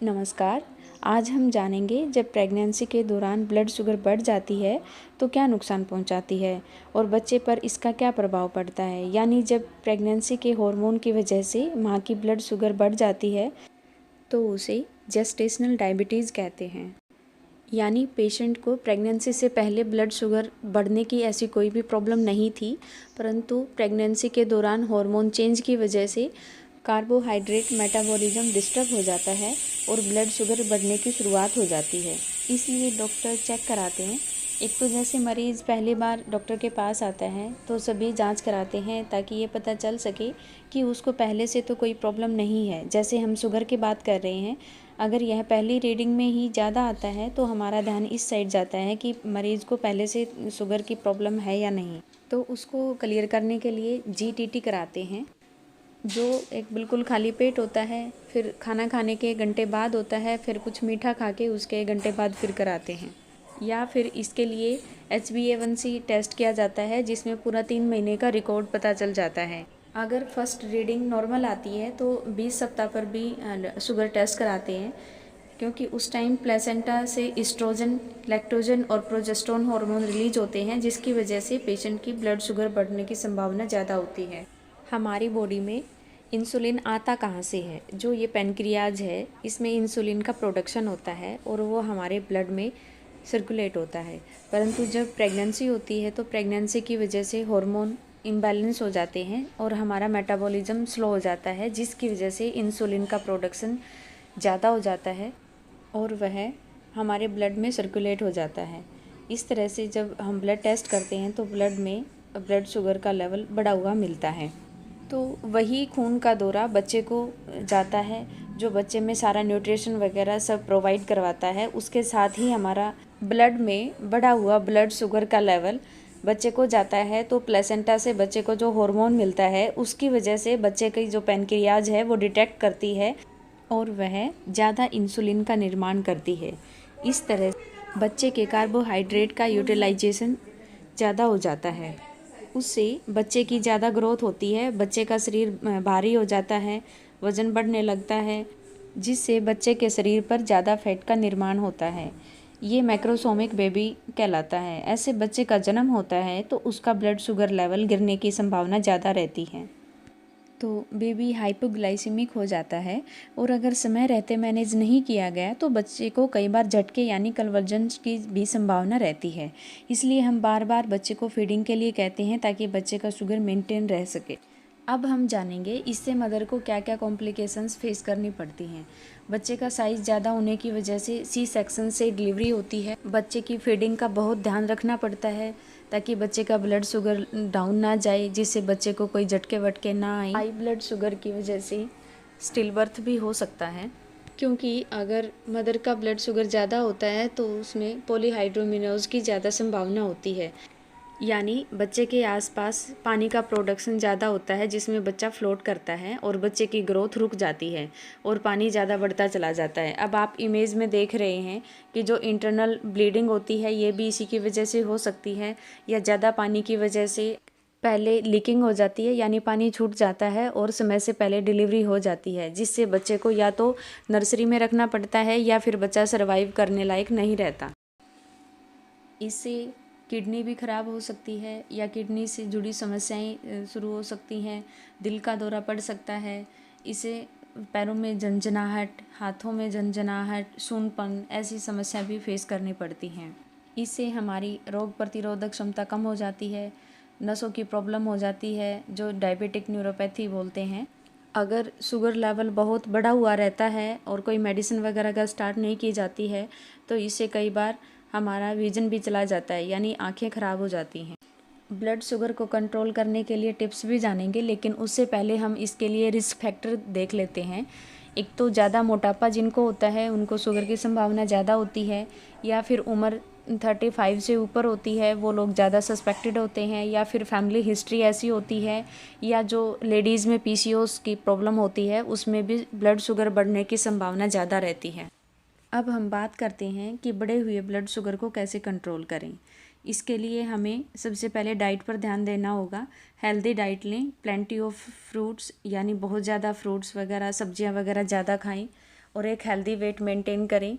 नमस्कार। आज हम जानेंगे जब प्रेगनेंसी के दौरान ब्लड शुगर बढ़ जाती है तो क्या नुकसान पहुंचाती है और बच्चे पर इसका क्या प्रभाव पड़ता है। यानी जब प्रेगनेंसी के हार्मोन की वजह से मां की ब्लड शुगर बढ़ जाती है तो उसे जेस्टेशनल डायबिटीज़ कहते हैं। यानी पेशेंट को प्रेगनेंसी से पहले ब्लड शुगर बढ़ने की ऐसी कोई भी प्रॉब्लम नहीं थी, परंतु प्रेगनेंसी के दौरान हार्मोन चेंज की वजह से कार्बोहाइड्रेट मेटाबॉलिज्म डिस्टर्ब हो जाता है और ब्लड शुगर बढ़ने की शुरुआत हो जाती है। इसलिए डॉक्टर चेक कराते हैं। एक तो जैसे मरीज़ पहली बार डॉक्टर के पास आता है तो सभी जांच कराते हैं ताकि ये पता चल सके कि उसको पहले से तो कोई प्रॉब्लम नहीं है। जैसे हम शुगर की बात कर रहे हैं, अगर यह पहली रीडिंग में ही ज़्यादा आता है तो हमारा ध्यान इस साइड जाता है कि मरीज़ को पहले से शुगर की प्रॉब्लम है या नहीं। तो उसको क्लियर करने के लिए जीटीटी कराते हैं, जो एक बिल्कुल खाली पेट होता है, फिर खाना खाने के घंटे बाद होता है, फिर कुछ मीठा खा के उसके घंटे बाद फिर कराते हैं। या फिर इसके लिए HbA1c टेस्ट किया जाता है, जिसमें पूरा 3 महीने का रिकॉर्ड पता चल जाता है। अगर फर्स्ट रीडिंग नॉर्मल आती है तो 20 सप्ताह पर भी शुगर टेस्ट कराते हैं, क्योंकि उस टाइम प्लेसेंटा से इस्ट्रोजन, लैक्टोजन और प्रोजेस्टेरोन हार्मोन रिलीज होते हैं, जिसकी वजह से पेशेंट की ब्लड शुगर बढ़ने की संभावना ज़्यादा होती है। हमारी बॉडी में इंसुलिन आता कहाँ से है? जो ये पैनक्रियाज है, इसमें इंसुलिन का प्रोडक्शन होता है और वो हमारे ब्लड में सर्कुलेट होता है। परंतु जब प्रेगनेंसी होती है तो प्रेगनेंसी की वजह से हार्मोन इम्बैलेंस हो जाते हैं और हमारा मेटाबॉलिज्म स्लो हो जाता है, जिसकी वजह से इंसुलिन का प्रोडक्शन ज़्यादा हो जाता है और वह हमारे ब्लड में सर्कुलेट हो जाता है। इस तरह से जब हम ब्लड टेस्ट करते हैं तो ब्लड में ब्लड शुगर का लेवल बढ़ा हुआ मिलता है। तो वही खून का दौरा बच्चे को जाता है, जो बच्चे में सारा न्यूट्रिशन वगैरह सब प्रोवाइड करवाता है। उसके साथ ही हमारा ब्लड में बढ़ा हुआ ब्लड शुगर का लेवल बच्चे को जाता है। तो प्लेसेंटा से बच्चे को जो हार्मोन मिलता है, उसकी वजह से बच्चे की जो पैनक्रियाज है वो डिटेक्ट करती है और वह ज़्यादा इंसुलिन का निर्माण करती है। इस तरह बच्चे के कार्बोहाइड्रेट का यूटिलाइजेशन ज़्यादा हो जाता है। उससे बच्चे की ज़्यादा ग्रोथ होती है, बच्चे का शरीर भारी हो जाता है, वज़न बढ़ने लगता है, जिससे बच्चे के शरीर पर ज़्यादा फैट का निर्माण होता है। ये मैक्रोसोमिक बेबी कहलाता है। ऐसे बच्चे का जन्म होता है तो उसका ब्लड शुगर लेवल गिरने की संभावना ज़्यादा रहती है। तो बेबी हाइपोग्लाइसेमिक हो जाता है और अगर समय रहते मैनेज नहीं किया गया तो बच्चे को कई बार झटके यानी कन्वर्जेंस की भी संभावना रहती है। इसलिए हम बार बार बच्चे को फीडिंग के लिए कहते हैं ताकि बच्चे का शुगर मेंटेन रह सके। अब हम जानेंगे इससे मदर को क्या क्या कॉम्प्लिकेशंस फेस करनी पड़ती हैं। बच्चे का साइज़ ज़्यादा होने की वजह से सी सेक्शन से डिलीवरी होती है। बच्चे की फीडिंग का बहुत ध्यान रखना पड़ता है ताकि बच्चे का ब्लड शुगर डाउन ना जाए, जिससे बच्चे को कोई झटके वटके ना आए। हाई ब्लड शुगर की वजह से स्टिल बर्थ भी हो सकता है, क्योंकि अगर मदर का ब्लड शुगर ज़्यादा होता है तो उसमें पॉलीहाइड्रोमिनोज की ज़्यादा संभावना होती है। यानी बच्चे के आसपास पानी का प्रोडक्शन ज़्यादा होता है, जिसमें बच्चा फ्लोट करता है और बच्चे की ग्रोथ रुक जाती है और पानी ज़्यादा बढ़ता चला जाता है। अब आप इमेज में देख रहे हैं कि जो इंटरनल ब्लीडिंग होती है ये भी इसी की वजह से हो सकती है, या ज़्यादा पानी की वजह से पहले लीकिंग हो जाती है, यानी पानी छूट जाता है और समय से पहले डिलीवरी हो जाती है, जिससे बच्चे को या तो नर्सरी में रखना पड़ता है या फिर बच्चा सर्वाइव करने लायक नहीं रहता। इससे किडनी भी ख़राब हो सकती है या किडनी से जुड़ी समस्याएं शुरू हो सकती हैं। दिल का दौरा पड़ सकता है। इसे पैरों में झंझनाहट, हाथों में झंझनाहट, सूनपन, ऐसी समस्या भी फेस करनी पड़ती हैं। इससे हमारी रोग प्रतिरोधक क्षमता कम हो जाती है, नसों की प्रॉब्लम हो जाती है, जो डायबिटिक न्यूरोपैथी बोलते हैं। अगर शुगर लेवल बहुत बढ़ा हुआ रहता है और कोई मेडिसिन वगैरह का स्टार्ट नहीं की जाती है तो इससे कई बार हमारा विजन भी चला जाता है, यानी आंखें ख़राब हो जाती हैं। ब्लड शुगर को कंट्रोल करने के लिए टिप्स भी जानेंगे, लेकिन उससे पहले हम इसके लिए रिस्क फैक्टर देख लेते हैं। एक तो ज़्यादा मोटापा जिनको होता है उनको शुगर की संभावना ज़्यादा होती है, या फिर उम्र 35 से ऊपर होती है वो लोग ज़्यादा सस्पेक्टेड होते हैं, या फिर फैमिली हिस्ट्री ऐसी होती है, या जो लेडीज़ में PCOS की प्रॉब्लम होती है उसमें भी ब्लड शुगर बढ़ने की संभावना ज़्यादा रहती है। अब हम बात करते हैं कि बढ़े हुए ब्लड शुगर को कैसे कंट्रोल करें। इसके लिए हमें सबसे पहले डाइट पर ध्यान देना होगा। हेल्दी डाइट लें, प्लेंटी ऑफ फ्रूट्स, यानी बहुत ज़्यादा फ्रूट्स वगैरह, सब्जियां वगैरह ज़्यादा खाएं, और एक हेल्दी वेट मेंटेन करें,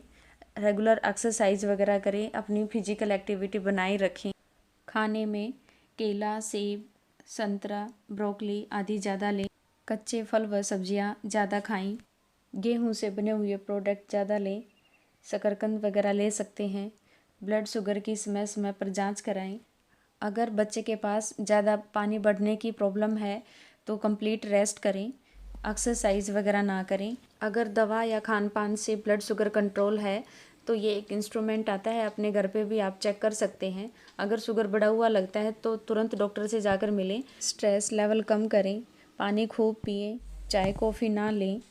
रेगुलर एक्सरसाइज वगैरह करें, अपनी फिजिकल एक्टिविटी बनाए रखें। खाने में केला, सेब, संतरा, ब्रोकली आदि ज़्यादा लें। कच्चे फल व सब्जियां ज़्यादा खाएं। गेहूं से बने हुए प्रोडक्ट ज़्यादा लें। शकरकंद वगैरह ले सकते हैं। ब्लड शुगर की समय समय पर जांच कराएं। अगर बच्चे के पास ज़्यादा पानी बढ़ने की प्रॉब्लम है तो कंप्लीट रेस्ट करें, एक्सरसाइज वगैरह ना करें। अगर दवा या खान पान से ब्लड शुगर कंट्रोल है तो ये एक इंस्ट्रूमेंट आता है, अपने घर पे भी आप चेक कर सकते हैं। अगर शुगर बढ़ा हुआ लगता है तो तुरंत डॉक्टर से जाकर मिलें। स्ट्रेस लेवल कम करें, पानी खूब पिएं, चाय कॉफ़ी ना लें।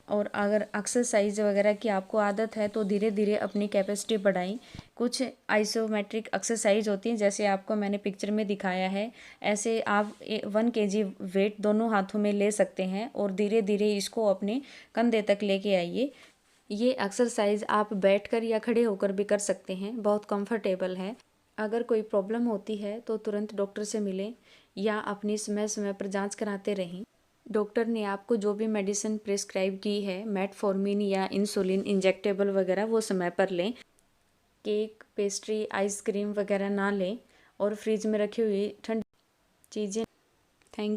और अगर एक्सरसाइज वगैरह की आपको आदत है तो धीरे धीरे अपनी कैपेसिटी बढ़ाएं। कुछ आइसोमेट्रिक एक्सरसाइज होती हैं, जैसे आपको मैंने पिक्चर में दिखाया है। ऐसे आप 1 kg वेट दोनों हाथों में ले सकते हैं और धीरे धीरे इसको अपने कंधे तक लेके आइए। ये एक्सरसाइज आप बैठकर या खड़े होकर भी कर सकते हैं, बहुत कंफर्टेबल है। अगर कोई प्रॉब्लम होती है तो तुरंत डॉक्टर से मिलें या अपनी समय समय पर जांच कराते रहें। डॉक्टर ने आपको जो भी मेडिसिन प्रिस्क्राइब की है, मेटफॉर्मिन या इंसुलिन इंजेक्टेबल वगैरह, वो समय पर लें। केक, पेस्ट्री, आइसक्रीम वगैरह ना लें और फ्रिज में रखी हुई ठंडी चीज़ें। Thank you.